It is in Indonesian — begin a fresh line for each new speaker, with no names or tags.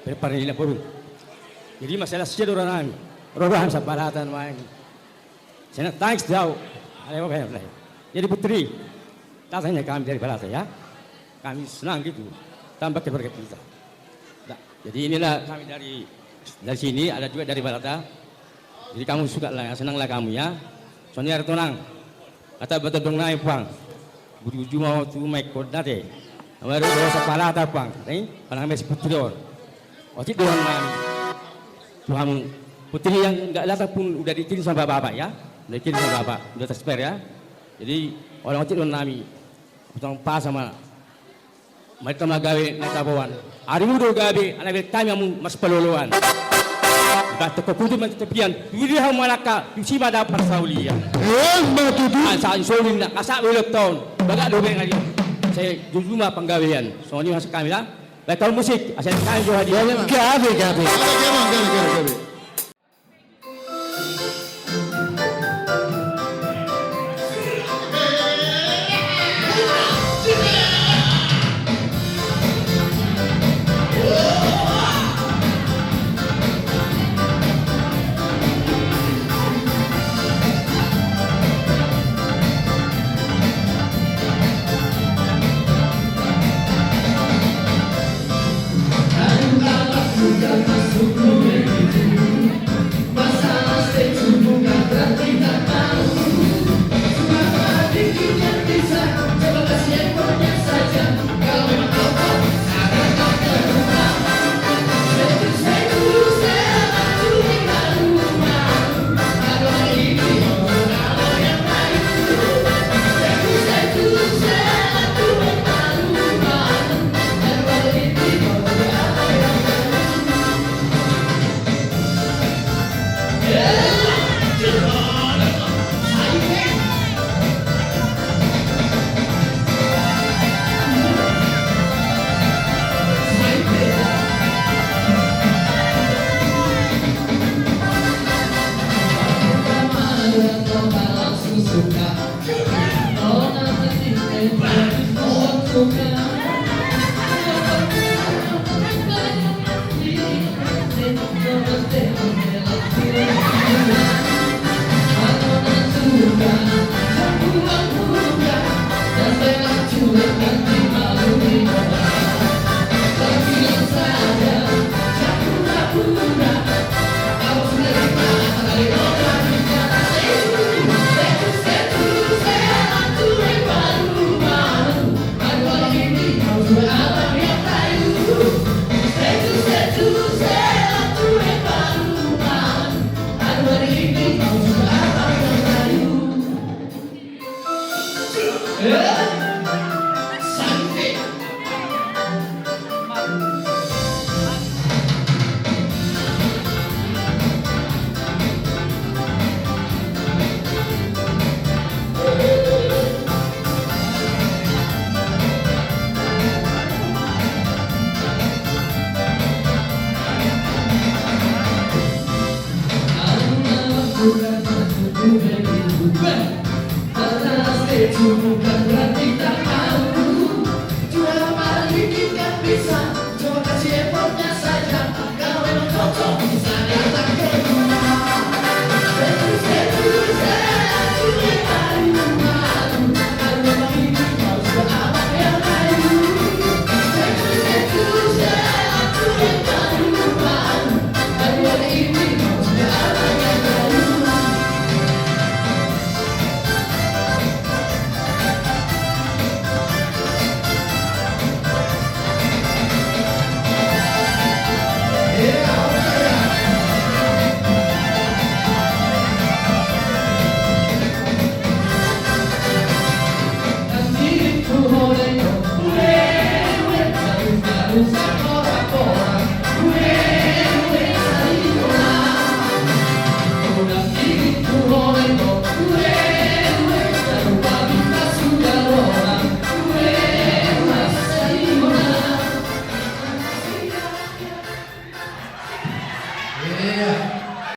Preparilla puru. Jadi masalah sih orang rohan sa balatan main. Saya thanks jauh. Ayo bayar lah. Jadi putri, tatanya kami dari balatan ya. Kami senang gitu. Tambah keluarga kita. Nah, jadi inilah kami dari sini, ada juga dari balata. Jadi kamu suka lah, senanglah kamu ya. Soalnya ada tenang. Kata betul dong naik bang. Buju mau tu mai kodate. Baru sa balata bang. Nih, panang mes putri or. Waktu doang kami. Tuhan putri yang enggak datang pun udah dikirim sama bapak ya. Udah dikirim sama bapak, udah transfer ya. Jadi orang waktu doang kami. Utang pas sama mereka magawe na tabawan. Ari mo do gabi, anak kami yang mas peluluan. Kata kekudu man tepian, pilih hang malaka, si mada persaulian. Sa insulin na kasa ulok taon. Baga do ben ali. Saya jujuma penggawean. Soalnya masuk kami lah. Baik musik, asal kami jo hadiah.
Gabi.
To